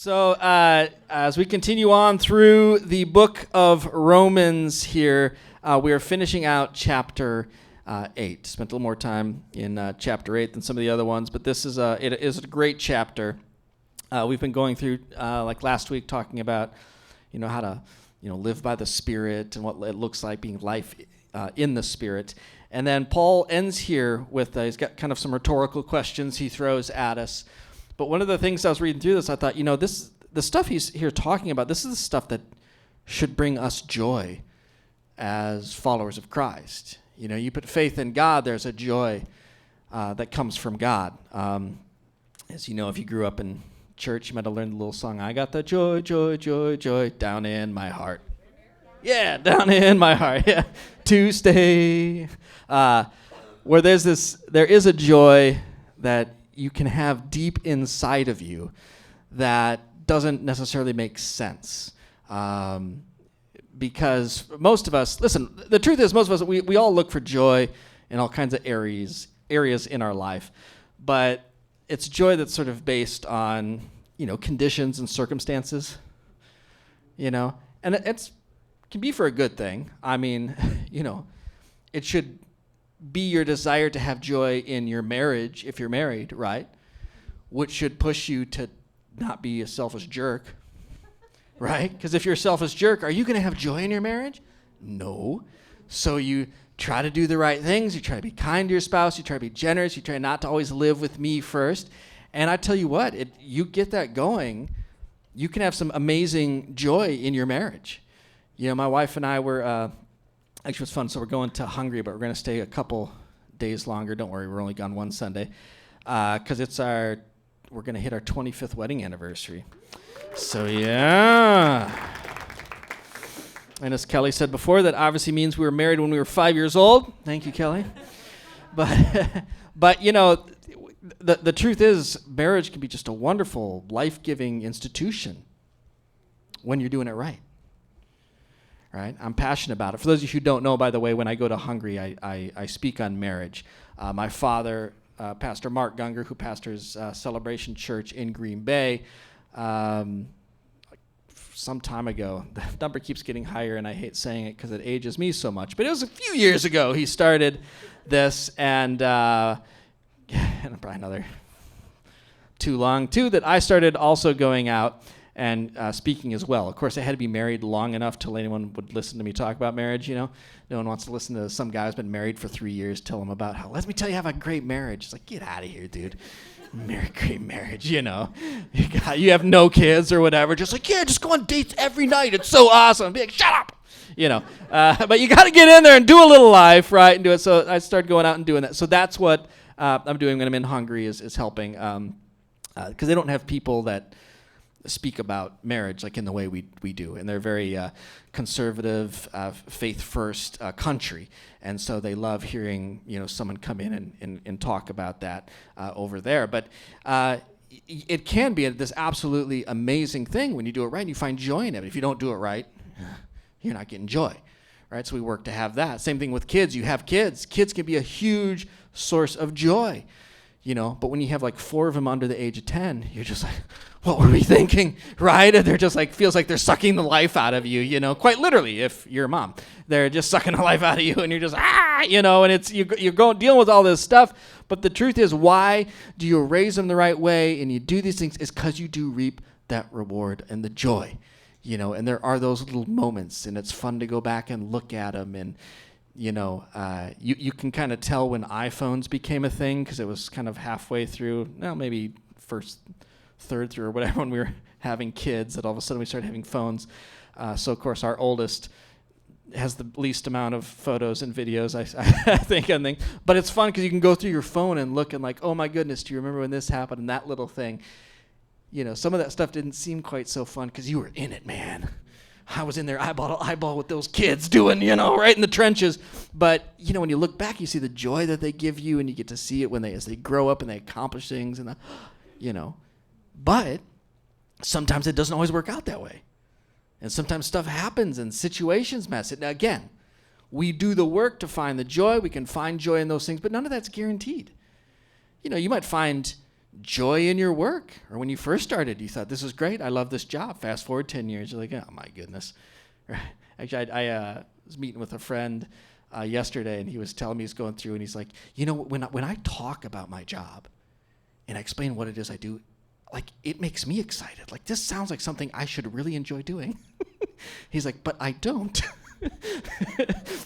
So, as we continue on through the book of Romans here, we are finishing out chapter 8. Spent a little more time in chapter 8 than some of the other ones, but this is it is a great chapter. We've been going through, like last week, talking about, how to, live by the Spirit and what it looks like being life in the Spirit. And then Paul ends here with, he's got kind of some rhetorical questions he throws at us. But one of the things I was reading through this, I thought, the stuff he's here talking about, this is the stuff that should bring us joy as followers of Christ. You put faith in God, there's a joy that comes from God. As you know, if you grew up in church, you might have learned the little song, I got the joy, joy, joy, joy, down in my heart. Yeah, down in my heart, yeah, to stay. Where there is a joy that you can have deep inside of you that doesn't necessarily make sense. Because most of us, listen, the truth is most of us, we all look for joy in all kinds of areas in our life. But it's joy that's sort of based on, conditions and circumstances, and it can be for a good thing. I mean, it should be your desire to have joy in your marriage if you're married, right? Which should push you to not be a selfish jerk, right? Because if you're a selfish jerk, are you going to have joy in your marriage? No. So you try to do the right things. You try to be kind to your spouse. You try to be generous. You try not to always live with me first. And I tell you what, you get that going, you can have some amazing joy in your marriage. My wife and I were... Actually, it was fun. So we're going to Hungary, but we're going to stay a couple days longer. Don't worry, we're only gone one Sunday, because we're going to hit our 25th wedding anniversary. So yeah. And as Kelly said before, that obviously means we were married when we were 5 years old. Thank you, Kelly. But the truth is, marriage can be just a wonderful, life-giving institution when you're doing it right. Right? I'm passionate about it. For those of you who don't know, by the way, when I go to Hungary, I speak on marriage. My father, Pastor Mark Gunger, who pastors Celebration Church in Green Bay, some time ago, the number keeps getting higher, and I hate saying it because it ages me so much, but it was a few years ago he started this, and probably another too long, too, that I started also going out and speaking as well. Of course, I had to be married long enough till anyone would listen to me talk about marriage, No one wants to listen to some guy who's been married for 3 years tell him about let me tell you, have a great marriage. It's like, get out of here, dude. Great marriage, You have no kids or whatever. Just like, yeah, just go on dates every night. It's so awesome. Be like, shut up. But you got to get in there and do a little life, right, and do it. So I started going out and doing that. So that's what I'm doing when I'm in Hungary is helping, because they don't have people that speak about marriage like in the way we do, and they're very conservative, faith-first country, and so they love hearing someone come in and talk about that over there. But it can be this absolutely amazing thing when you do it right and you find joy in it. But if you don't do it right, you're not getting joy, right? So we work to have that. Same thing with kids. You have kids. Kids can be a huge source of joy. But when you have like 4 of them under the age of 10, you're just like, what were we thinking, right? And they're just like, feels like they're sucking the life out of you, quite literally, if you're a mom. They're just sucking the life out of you, and you're just, and it's, you're going dealing with all this stuff. But the truth is, why do you raise them the right way and you do these things? Is because you do reap that reward and the joy, and there are those little moments, and it's fun to go back and look at them, and you can kind of tell when iPhones became a thing, because it was kind of halfway through, maybe first third through or whatever, when we were having kids, that all of a sudden we started having phones. So of course our oldest has the least amount of photos and videos, I think. But it's fun because you can go through your phone and look and like, oh my goodness, do you remember when this happened and that little thing? Some of that stuff didn't seem quite so fun because you were in it, man. I was in there eyeball to eyeball with those kids doing, right in the trenches. But, when you look back, you see the joy that they give you, and you get to see it as they grow up and they accomplish things, and But sometimes it doesn't always work out that way. And sometimes stuff happens and situations mess it. Now, again, we do the work to find the joy. We can find joy in those things, but none of that's guaranteed. You might find joy in your work. Or when you first started, you thought, this is great, I love this job. Fast forward 10 years, you're like, oh my goodness. Actually, I was meeting with a friend yesterday, and he was telling me he's going through, and he's like, when I talk about my job and I explain what it is I do, like, it makes me excited. Like, this sounds like something I should really enjoy doing. He's like, but I don't.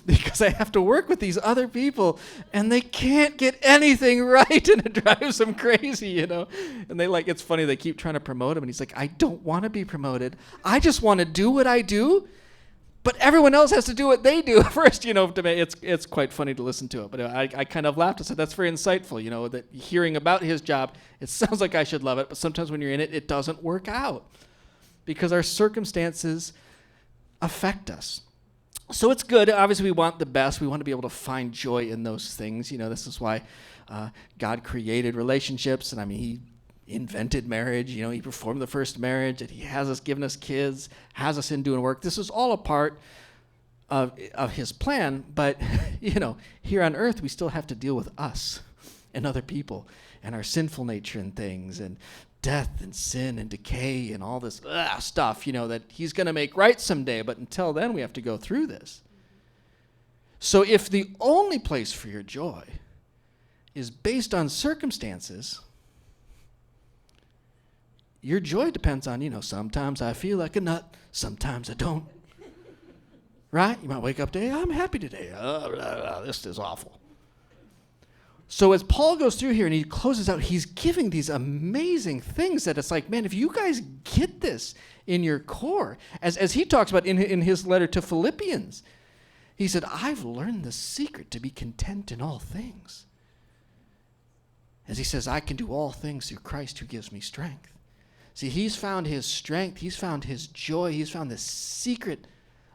Because I have to work with these other people, and they can't get anything right, and it drives them crazy, And it's funny, they keep trying to promote him, and he's like, I don't want to be promoted. I just want to do what I do, but everyone else has to do what they do first, to me. It's quite funny to listen to it, but I kind of laughed and said, that's very insightful, that hearing about his job, it sounds like I should love it, but sometimes when you're in it, it doesn't work out because our circumstances affect us. So it's good. Obviously, we want the best. We want to be able to find joy in those things. This is why God created relationships, and He invented marriage. He performed the first marriage, and He has us giving us kids, has us in doing work. This is all a part of His plan. But here on earth, we still have to deal with us and other people and our sinful nature and things and death and sin and decay and all this stuff, that He's going to make right someday. But until then, we have to go through this. So if the only place for your joy is based on circumstances, your joy depends on, sometimes I feel like a nut, sometimes I don't. Right? You might wake up today, I'm happy today. This is awful. So as Paul goes through here and he closes out, he's giving these amazing things that it's like, man, if you guys get this in your core, as he talks about in his letter to Philippians, he said, I've learned the secret to be content in all things. As he says, I can do all things through Christ who gives me strength. See, he's found his strength, he's found his joy, he's found the secret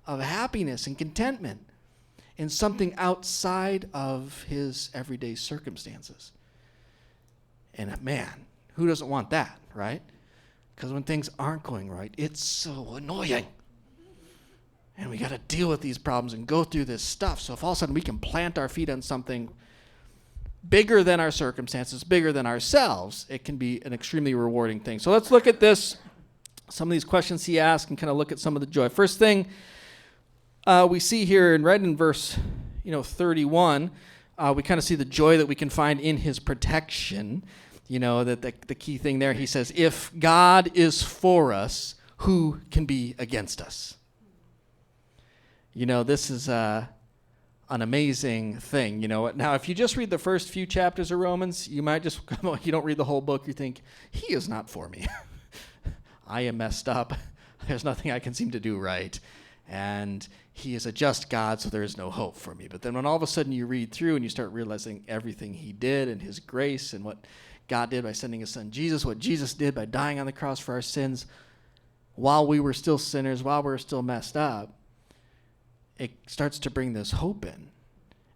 of happiness and contentment in something outside of his everyday circumstances. And man, who doesn't want that, right? Because when things aren't going right, it's so annoying. And we got to deal with these problems and go through this stuff. So if all of a sudden we can plant our feet on something bigger than our circumstances, bigger than ourselves, it can be an extremely rewarding thing. So let's look at this, some of these questions he asked, and kind of look at some of the joy. First thing we see here right in verse 31, we kind of see the joy that we can find in his protection. That the key thing there, he says, if God is for us, who can be against us? This is an amazing thing. Now, if you just read the first few chapters of Romans, you might just, you don't read the whole book, you think, he is not for me. I am messed up. There's nothing I can seem to do right. And he is a just God, so there is no hope for me. But then when all of a sudden you read through and you start realizing everything he did and his grace and what God did by sending his son Jesus, what Jesus did by dying on the cross for our sins while we were still sinners, while we were still messed up, it starts to bring this hope in.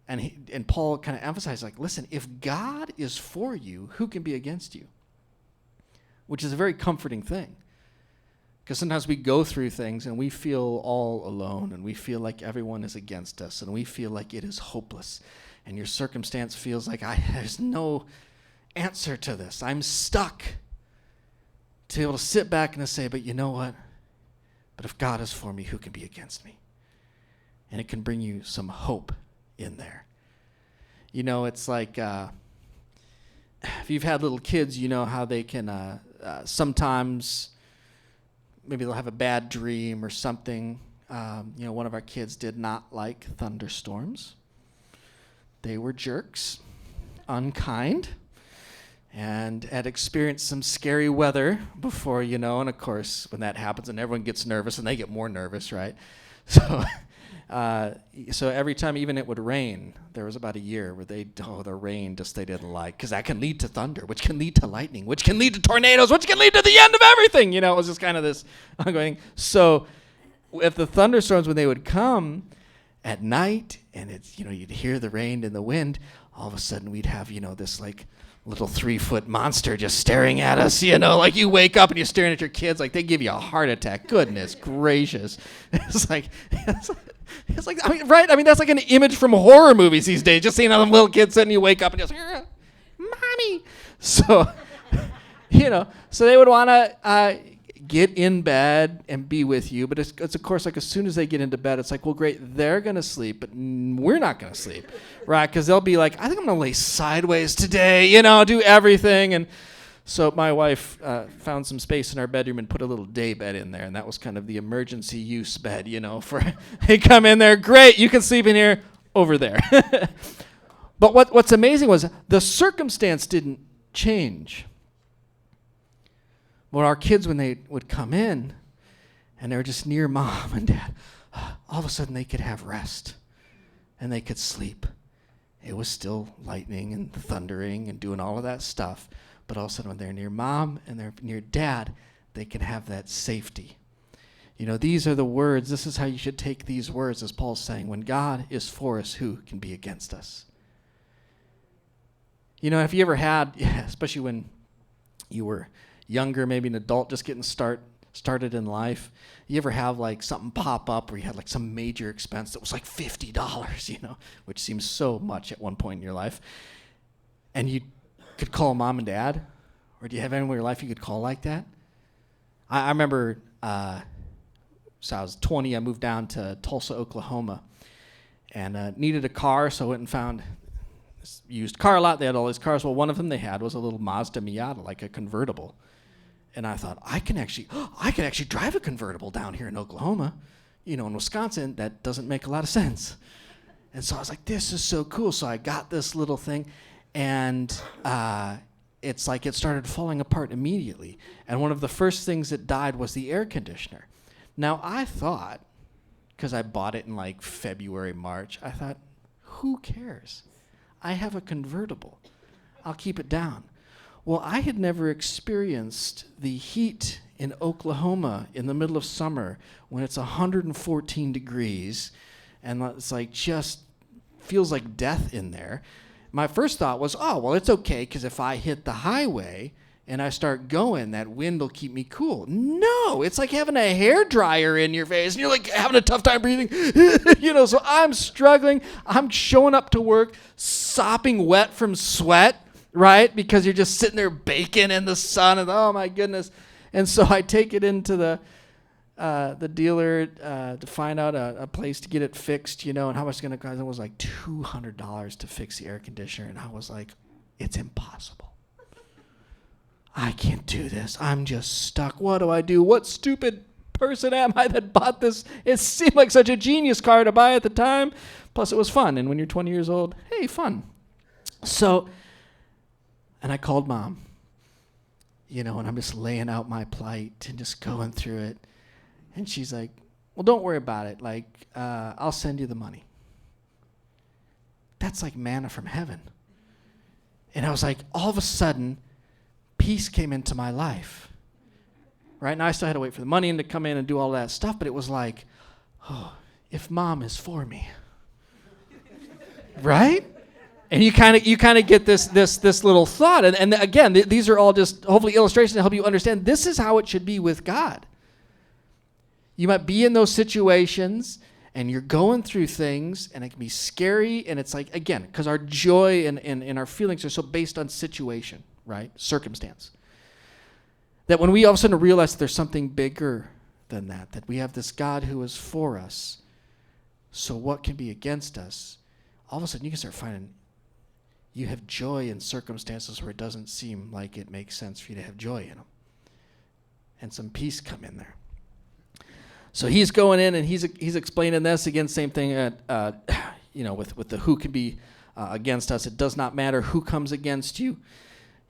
And Paul kind of emphasizes, like, listen, if God is for you, who can be against you? Which is a very comforting thing. Because sometimes we go through things and we feel all alone and we feel like everyone is against us and we feel like it is hopeless. And your circumstance feels like there's no answer to this. I'm stuck. To be able to sit back and to say, but you know what? But if God is for me, who can be against me? And it can bring you some hope in there. It's like if you've had little kids, you know how they can sometimes maybe they'll have a bad dream or something. One of our kids did not like thunderstorms. They were jerks, unkind, and had experienced some scary weather before, and of course, when that happens and everyone gets nervous and they get more nervous, right? So every time even it would rain, there was about a year where the rain just they didn't like, because that can lead to thunder, which can lead to lightning, which can lead to tornadoes, which can lead to the end of everything. It was just kind of this ongoing. So if the thunderstorms, when they would come at night and it's, you'd hear the rain and the wind, all of a sudden we'd have, this like little 3-foot monster just staring at us, like you wake up and you're staring at your kids like they give you a heart attack. Goodness gracious. It's like, right? That's like an image from horror movies these days. Just seeing all them little kids sitting, you wake up and just, Mommy. So So they would want to get in bed and be with you, but it's of course like as soon as they get into bed, it's like, well, great, they're gonna sleep, but we're not gonna sleep, right? Because they'll be like, I think I'm gonna lay sideways today, do everything. And so my wife found some space in our bedroom and put a little day bed in there, and that was kind of the emergency use bed, for they come in there, great, you can sleep in here, over there. But what's amazing was the circumstance didn't change. Well, our kids, when they would come in and they were just near mom and dad, all of a sudden they could have rest and they could sleep. It was still lightning and thundering and doing all of that stuff, but all of a sudden when they're near mom and they're near dad, they can have that safety. These are the words. This is how you should take these words, as Paul's saying. When God is for us, who can be against us? Have you ever had, especially when you were younger, maybe an adult just getting started in life, you ever have like something pop up where you had like some major expense that was like $50, which seems so much at one point in your life, and you could call mom and dad? Or do you have anyone in your life you could call like that? I remember, so I was 20, I moved down to Tulsa, Oklahoma, and needed a car, so I went and found this used car lot. They had all these cars. Well, one of them they had was a little Mazda Miata, like a convertible. And I thought, I can actually drive a convertible down here in Oklahoma. In Wisconsin, that doesn't make a lot of sense. And so I was like, this is so cool. So I got this little thing, and it's like it started falling apart immediately. And one of the first things that died was the air conditioner. Now, I thought, because I bought it in like February, March, I thought, who cares? I have a convertible. I'll keep it down. Well, I had never experienced the heat in Oklahoma in the middle of summer when it's 114 degrees and it's like just feels like death in there. My first thought was, oh, well, it's okay because if I hit the highway and I start going, that wind will keep me cool. No, it's like having a hairdryer in your face and you're like having a tough time breathing. So I'm struggling. I'm showing up to work sopping wet from sweat. Right? Because you're just sitting there baking in the sun and oh my goodness. And so I take it into the dealer to find out a place to get it fixed, and how much it's going to cost. It was like $200 to fix the air conditioner. And I was like, it's impossible. I can't do this. I'm just stuck. What do I do? What stupid person am I that bought this? It seemed like such a genius car to buy at the time. Plus it was fun. And when you're 20 years old, hey, fun. And I called mom, and I'm just laying out my plight and just going through it. And she's like, well, don't worry about it. Like, I'll send you the money. That's like manna from heaven. And I was like, all of a sudden, peace came into my life. Right? Now I still had to wait for the money and to come in and do all that stuff, but it was like, oh, if mom is for me. Right? And you kind of get this little thought, and again, these are all just hopefully illustrations to help you understand this is how it should be with God. You might be in those situations, and you're going through things, and it can be scary, and it's like, again, because our joy and our feelings are so based on situation, right? Circumstance. That when we all of a sudden realize that there's something bigger than that we have this God who is for us, so what can be against us? All of a sudden you can start finding you have joy in circumstances where it doesn't seem like it makes sense for you to have joy in them. And some peace come in there. So he's going in and he's explaining this. Again, same thing with the who can be against us. It does not matter who comes against you.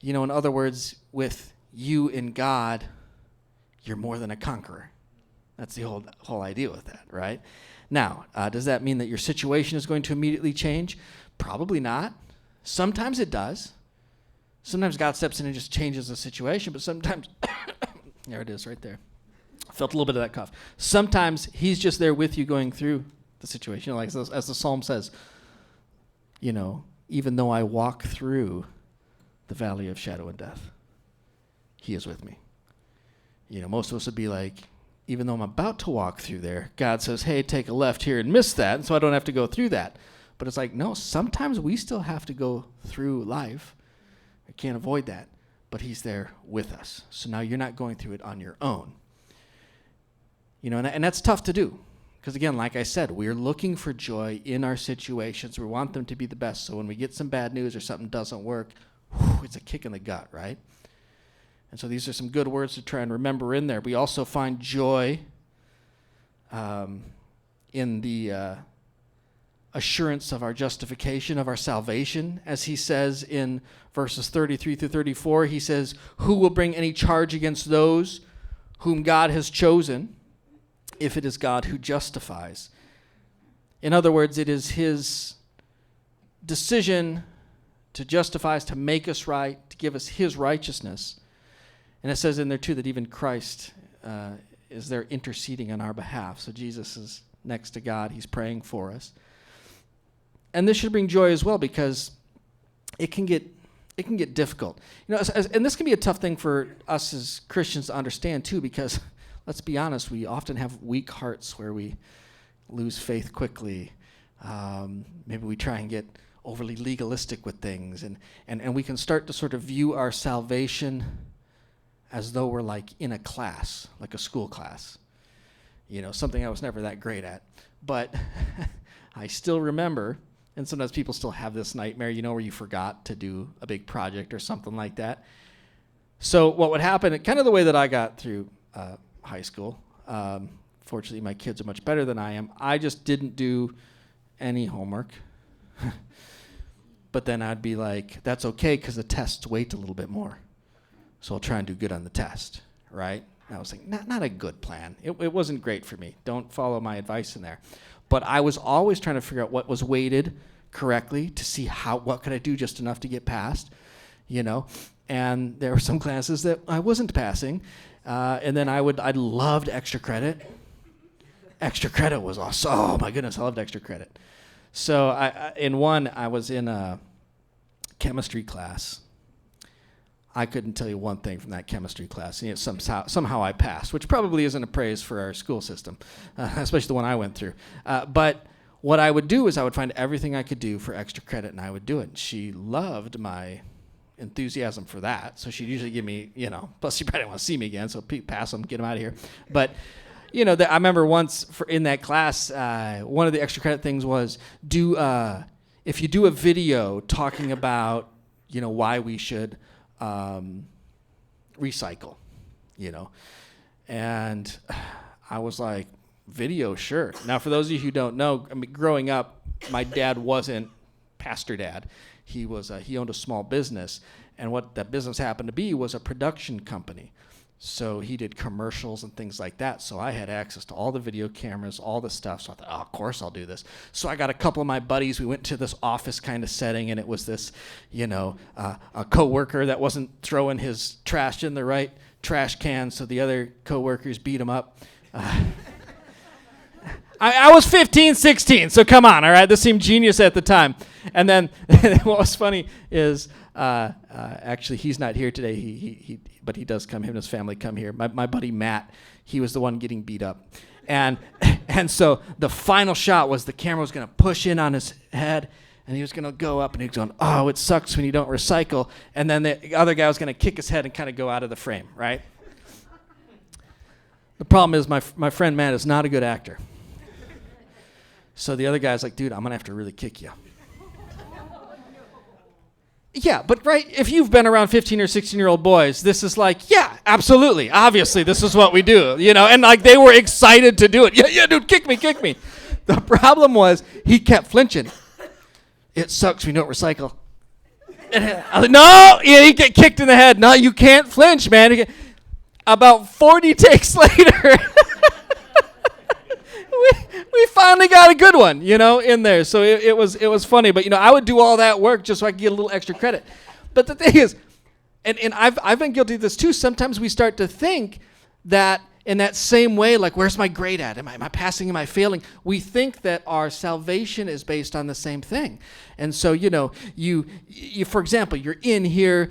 In other words, with you in God, you're more than a conqueror. That's the whole idea with that, right? Now, does that mean that your situation is going to immediately change? Probably not. Sometimes it does. Sometimes God steps in and just changes the situation, but sometimes, there it is right there. I felt a little bit of that cough. Sometimes he's just there with you going through the situation. Like as the psalm says, even though I walk through the valley of shadow and death, he is with me. Most of us would be like, even though I'm about to walk through there, God says, hey, take a left here and miss that, and so I don't have to go through that. But it's like, no, sometimes we still have to go through life. I can't avoid that. but he's there with us. So now you're not going through it on your own. You know, and that's tough to do. Because again, like I said, we're looking for joy in our situations. We want them to be the best. So when we get some bad news or something doesn't work, it's a kick in the gut, right? And so these are some good words to try and remember in there. We also find joy in the assurance of our justification, of our salvation. As he says in verses 33 through 34, he says, "Who will bring any charge against those whom God has chosen, if it is God who justifies?" In other words, it is his decision to justify us, to make us right, to give us his righteousness. And it says in there too that even Christ is there interceding on our behalf. So Jesus is next to God. He's praying for us. And this should bring joy as well, because it can get difficult. You know, and this can be a tough thing for us as Christians to understand too, because let's be honest, we often have weak hearts where we lose faith quickly. Maybe we try and get overly legalistic with things, and we can start to sort of view our salvation as though we're like in a class, like a school class. You know, something I was never that great at. But I still remember, and sometimes people still have this nightmare, you know, where you forgot to do a big project or something like that. So what would happen, kind of the way that I got through high school, fortunately my kids are much better than I am, I just didn't do any homework. But then I'd be like, that's okay because the tests wait a little bit more. So I'll try and do good on the test, right? And I was like, not a good plan. It wasn't great for me. Don't follow my advice in there. But I was always trying to figure out what was weighted correctly to see what could I do just enough to get past, you know? And there were some classes that I wasn't passing. And then I loved extra credit. Extra credit was awesome. Oh my goodness, I loved extra credit. So I was in a chemistry class. I couldn't tell you one thing from that chemistry class. And yet somehow I passed, which probably isn't a praise for our school system, especially the one I went through. But what I would do is I would find everything I could do for extra credit, and I would do it. And she loved my enthusiasm for that. So she'd usually give me, you know, plus she probably didn't want to see me again, so pass them, get them out of here. But, you know, I remember once in that class, one of the extra credit things was if you do a video talking about, you know, why we should recycle, you know. And I was like, video, sure. Now, for those of you who don't know, I mean, growing up, my dad wasn't pastor dad. He owned a small business, and what that business happened to be was a production company. So he did commercials and things like that. So I had access to all the video cameras, all the stuff. So I thought, of course I'll do this. So I got a couple of my buddies. We went to this office kind of setting, and it was this, you know, a coworker that wasn't throwing his trash in the right trash can. So the other coworkers beat him up. I was 15, 16, so come on, all right? This seemed genius at the time. And then what was funny is, actually, he's not here today, but he does come, him and his family come here. My buddy Matt, he was the one getting beat up. And so the final shot was the camera was going to push in on his head, and he was going to go up, and he was going, oh, it sucks when you don't recycle. And then the other guy was going to kick his head and kind of go out of the frame, right? The problem is my friend Matt is not a good actor. So the other guy's like, dude, I'm going to have to really kick you. Yeah, but right, if you've been around 15 or 16-year-old boys, this is like, yeah, absolutely, obviously, this is what we do, you know, and like they were excited to do it. Yeah, dude, kick me. The problem was he kept flinching. It sucks when you don't recycle. And I was like, no, you get kicked in the head. No, you can't flinch, man. About 40 takes later, we finally got a good one, you know, in there. So it was funny. But, you know, I would do all that work just so I could get a little extra credit. But the thing is, and I've been guilty of this too, sometimes we start to think that in that same way, like, where's my grade at? Am I passing? Am I failing? We think that our salvation is based on the same thing. And so, you know, you for example, you're in here,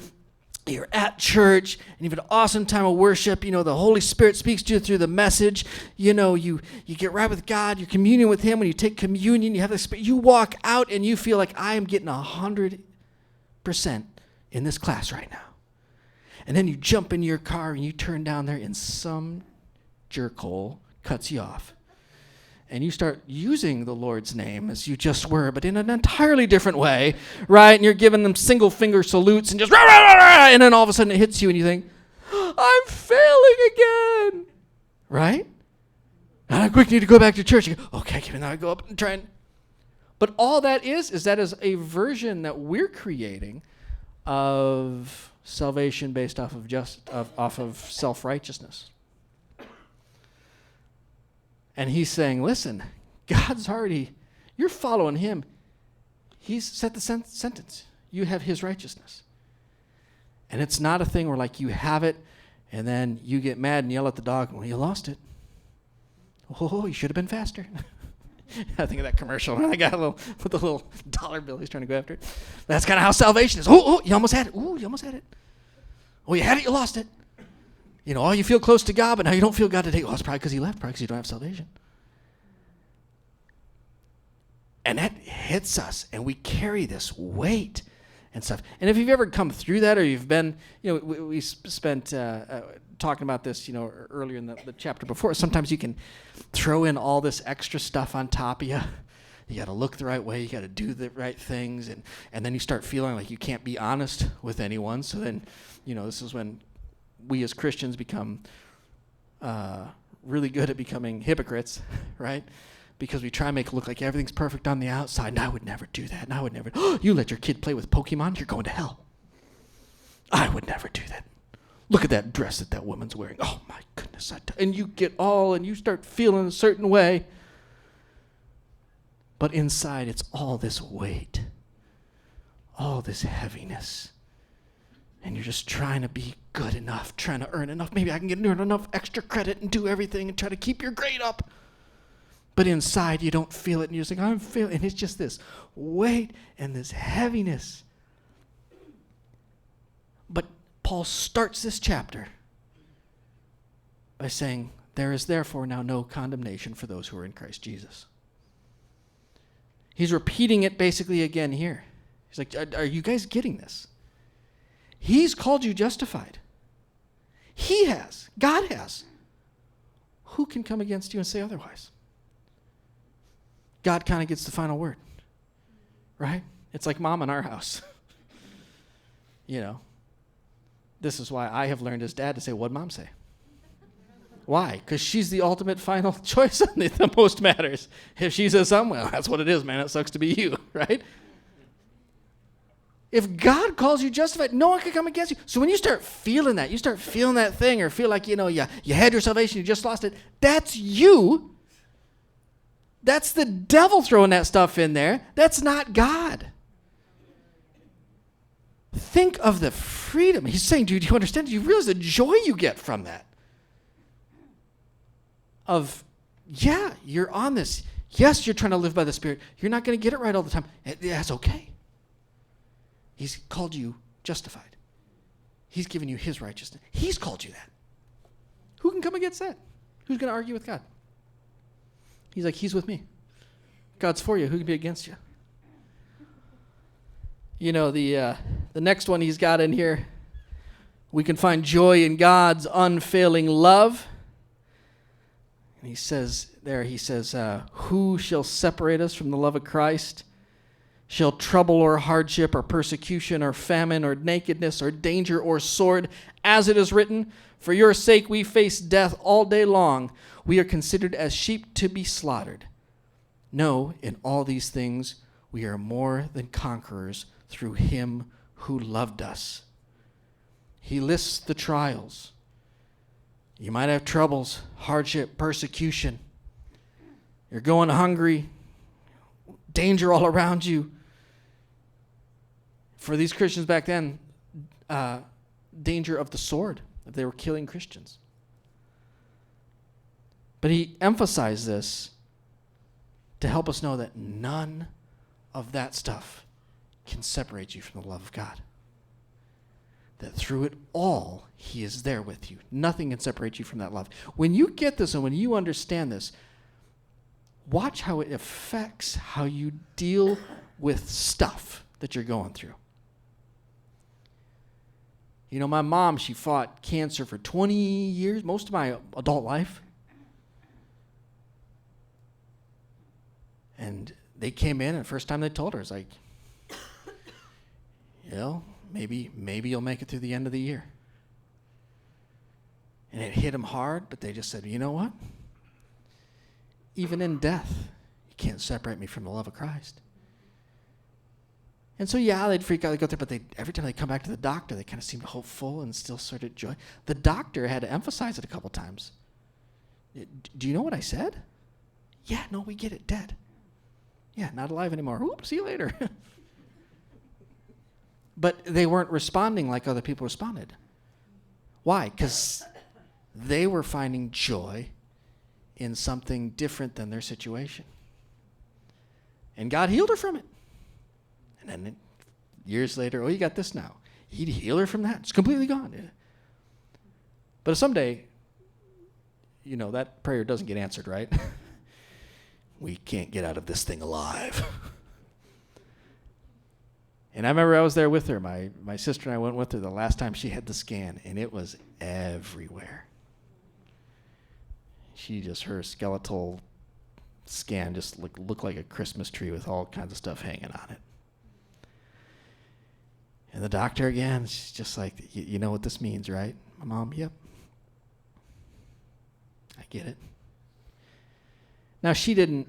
you're at church, and you have an awesome time of worship. You know, the Holy Spirit speaks to you through the message. You know, you get right with God. You're communing with Him. When you take communion, you have the Spirit. You walk out, and you feel like, I am getting 100% in this class right now. And then you jump into your car and you turn down there and some jerkhole cuts you off. And you start using the Lord's name as you just were, but in an entirely different way, right? And you're giving them single finger salutes and just rah, rah, rah, rah, and then all of a sudden it hits you and you think, I'm failing again, right? And I quick need to go back to church. You go, okay, now I go up and try and. But all that is a version that we're creating of salvation based off of self-righteousness. And he's saying, listen, God's already, you're following him. He's set the sentence. You have his righteousness. And it's not a thing where like you have it and then you get mad and yell at the dog, well, you lost it. Oh, you should have been faster. I think of that commercial when I got with the little dollar bill he's trying to go after it. That's kind of how salvation is. Oh, you almost had it. Oh, you almost had it. Oh, you had it, you lost it. You know, you feel close to God, but now you don't feel God today. Well, it's probably because he left, probably because you don't have salvation. And that hits us, and we carry this weight and stuff. And if you've ever come through that, or you've been, you know, we spent talking about this, you know, earlier in the chapter before. Sometimes you can throw in all this extra stuff on top of you. You got to look the right way. You got to do the right things, and then you start feeling like you can't be honest with anyone. So then, you know, this is when we as Christians become really good at becoming hypocrites, right? Because we try and make it look like everything's perfect on the outside. And I would never do that. And I would never. You let your kid play with Pokemon, you're going to hell. I would never do that. Look at that dress that woman's wearing. Oh, my goodness. And you get and you start feeling a certain way. But inside, it's all this weight, all this heaviness. And you're just trying to be good enough, trying to earn enough. Maybe I can earn enough extra credit and do everything and try to keep your grade up. But inside, you don't feel it, and you're just like, I'm feeling. And it's just this weight and this heaviness. But Paul starts this chapter by saying, there is therefore now no condemnation for those who are in Christ Jesus. He's repeating it basically again here. He's like, are you guys getting this? He's called you justified. He has. God has. Who can come against you and say otherwise? God kind of gets the final word, right? It's like mom in our house. You know, this is why I have learned as dad to say, what'd mom say? Why? Because she's the ultimate final choice on the most matters. If she says something, well, that's what it is, man. It sucks to be you, right? If God calls you justified, no one can come against you. So when you start feeling that thing, or feel like, you know, you had your salvation, you just lost it, that's you. That's the devil throwing that stuff in there. That's not God. Think of the freedom. He's saying, do you understand? Do you realize the joy you get from that? Of, yeah, you're on this. Yes, you're trying to live by the Spirit. You're not going to get it right all the time. That's okay. He's called you justified. He's given you his righteousness. He's called you that. Who can come against that? Who's going to argue with God? He's like, he's with me. God's for you. Who can be against you? You know, the next one he's got in here, we can find joy in God's unfailing love. And he says, who shall separate us from the love of Christ? Shall trouble or hardship or persecution or famine or nakedness or danger or sword, as it is written, for your sake we face death all day long. We are considered as sheep to be slaughtered. No, in all these things we are more than conquerors through him who loved us. He lists the trials. You might have troubles, hardship, persecution. You're going hungry, danger all around you. For these Christians back then, danger of the sword, if they were killing Christians. But he emphasized this to help us know that none of that stuff can separate you from the love of God. That through it all, he is there with you. Nothing can separate you from that love. When you get this and when you understand this, watch how it affects how you deal with stuff that you're going through. My mom, she fought cancer for 20 years, most of my adult life. And they came in, and the first time they told her, it's like, maybe you'll make it through the end of the year. And it hit them hard, but they just said, you know what? Even in death, you can't separate me from the love of Christ. And so, they'd freak out, they'd go through, but every time they come back to the doctor, they kind of seemed hopeful and still sort of joy. The doctor had to emphasize it a couple times. Do you know what I said? Yeah, no, we get it, dead. Yeah, not alive anymore. Oops, see you later. But they weren't responding like other people responded. Why? Because they were finding joy in something different than their situation. And God healed her from it. And then years later, you got this now. He'd heal her from that. It's completely gone. Yeah. But someday, that prayer doesn't get answered, right? We can't get out of this thing alive. And I remember I was there with her. My sister and I went with her the last time she had the scan, and it was everywhere. Her skeletal scan just looked like a Christmas tree with all kinds of stuff hanging on it. And the doctor again, she's just like, you know what this means, right? My mom, yep. I get it. Now, she didn't,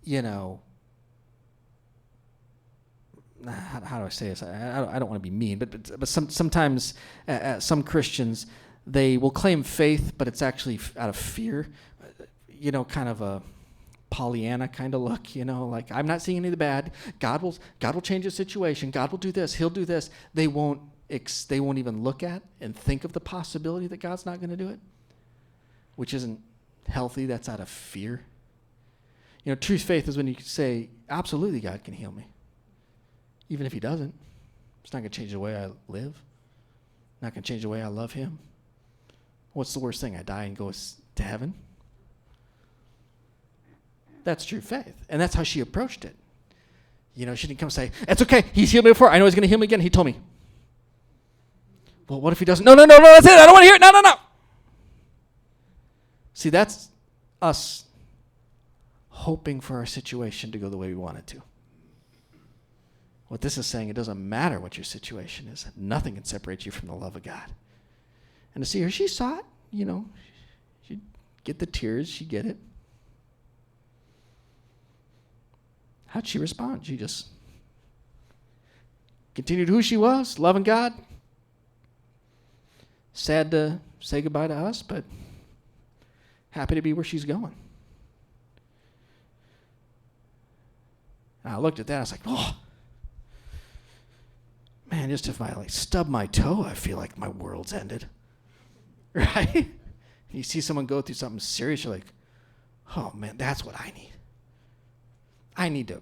how do I say this? I don't want to be mean, but sometimes some Christians, they will claim faith, but it's actually out of fear, kind of a Pollyanna kind of look, like I'm not seeing any of the bad. God will change the situation. God will do this. He'll do this. They won't even look at and think of the possibility that God's not going to do it, which isn't healthy. That's out of fear. True faith is when you say, absolutely, God can heal me. Even if he doesn't, it's not going to change the way I live. Not going to change the way I love him. What's the worst thing? I die and go to heaven? That's true faith. And that's how she approached it. She didn't come and say, it's okay. He's healed me before. I know he's going to heal me again. He told me. Well, what if he doesn't? No, that's it. I don't want to hear it. No. See, that's us hoping for our situation to go the way we want it to. What this is saying, it doesn't matter what your situation is. Nothing can separate you from the love of God. And to see her, she saw it, she'd get the tears, she'd get it. How'd she respond? She just continued who she was, loving God. Sad to say goodbye to us, but happy to be where she's going. And I looked at that, I was like, oh, man, just if I stub my toe, I feel like my world's ended. Right? And you see someone go through something serious, you're like, oh man, that's what I need. I need to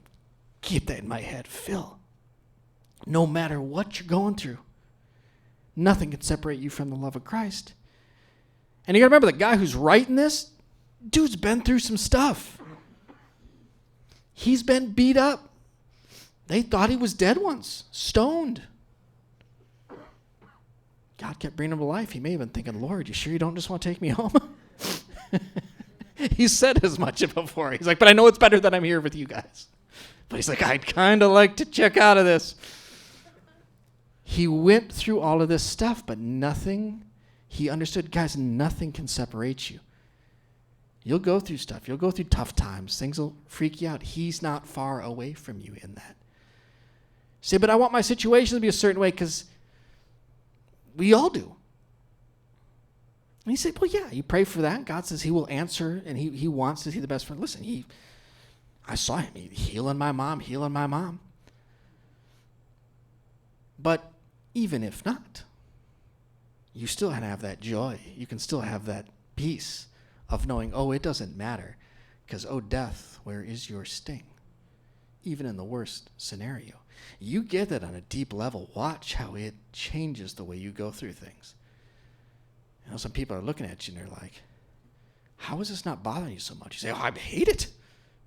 keep that in my head. Phil, no matter what you're going through, nothing can separate you from the love of Christ. And you got to remember, the guy who's writing this, dude's been through some stuff. He's been beat up. They thought he was dead once, stoned. God kept bringing him to life. He may have been thinking, Lord, you sure you don't just want to take me home? He said as much before. He's like, but I know it's better that I'm here with you guys. But he's like, I'd kind of like to check out of this. He went through all of this stuff, but nothing, he understood, guys, nothing can separate you. You'll go through stuff. You'll go through tough times. Things will freak you out. He's not far away from you in that. Say, but I want my situation to be a certain way, because we all do. And he said, well, yeah, you pray for that. God says he will answer, and he wants to see the best friend. Listen, I saw him healing my mom. But even if not, you still have that joy. You can still have that peace of knowing, oh, it doesn't matter, because, oh, death, where is your sting? Even in the worst scenario. You get that on a deep level. Watch how it changes the way you go through things. Some people are looking at you and they're like, how is this not bothering you so much? You say, oh, I hate it.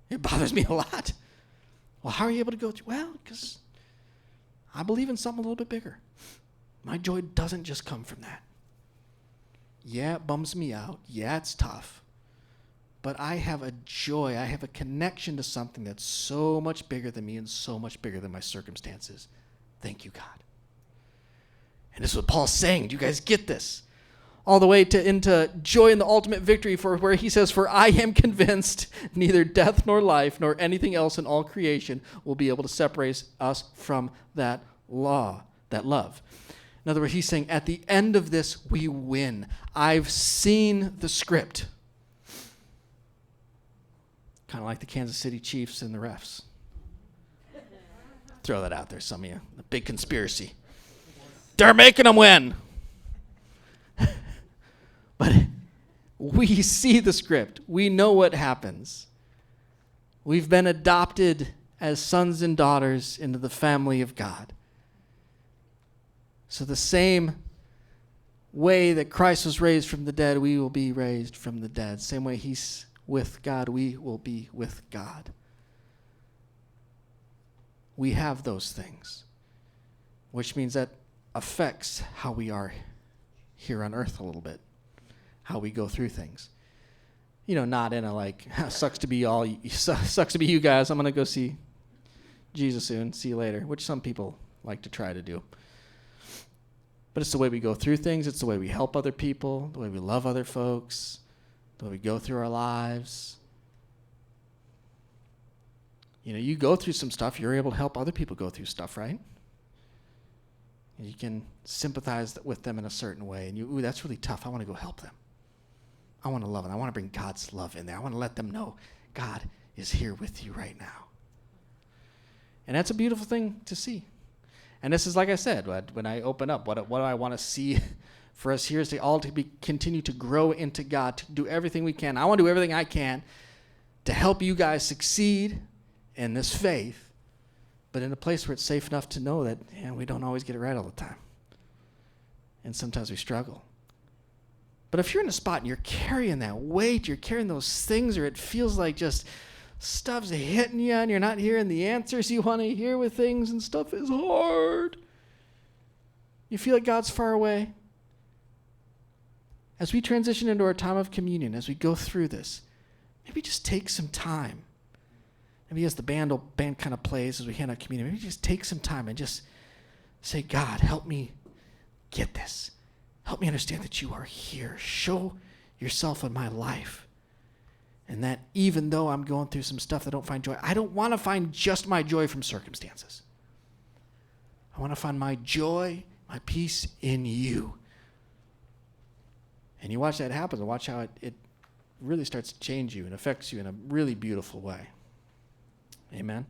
It bothers me a lot. Well, how are you able to go through? Well, because I believe in something a little bit bigger. My joy doesn't just come from that. Yeah, it bums me out. Yeah, it's tough. But I have a joy. I have a connection to something that's so much bigger than me and so much bigger than my circumstances. Thank you, God. And this is what Paul's saying. Do you guys get this? All the way into joy in the ultimate victory, for where he says, "For I am convinced neither death nor life nor anything else in all creation will be able to separate us from that love." In other words, he's saying at the end of this, we win. I've seen the script. Kind of like the Kansas City Chiefs and the refs. Throw that out there, some of you. The big conspiracy. They're making them win. But we see the script. We know what happens. We've been adopted as sons and daughters into the family of God. So the same way that Christ was raised from the dead, we will be raised from the dead. Same way he's with God, we will be with God. We have those things, which means that affects how we are here on earth a little bit, how we go through things. Not in a like, sucks to be you guys. I'm going to go see Jesus soon. See you later, which some people like to try to do. But it's the way we go through things. It's the way we help other people, the way we love other folks, the way we go through our lives. You go through some stuff, you're able to help other people go through stuff, right? And you can sympathize with them in a certain way. And ooh, that's really tough. I want to go help them. I want to love them. I want to bring God's love in there. I want to let them know God is here with you right now. And that's a beautiful thing to see. And this is, like I said, when I open up, what do I want to see for us here is continue to grow into God, to do everything we can. I want to do everything I can to help you guys succeed in this faith, but in a place where it's safe enough to know that we don't always get it right all the time. And sometimes we struggle. But if you're in a spot and you're carrying that weight, you're carrying those things, or it feels like just stuff's hitting you and you're not hearing the answers you want to hear with things and stuff is hard, you feel like God's far away, as we transition into our time of communion, as we go through this, maybe just take some time. Maybe as the band kind of plays as we hand out communion, maybe just take some time and just say, God, help me get this. Help me understand that you are here. Show yourself in my life. And that even though I'm going through some stuff that I don't find joy, I don't want to find just my joy from circumstances. I want to find my joy, my peace in you. And you watch that happen, and watch how it really starts to change you and affects you in a really beautiful way. Amen.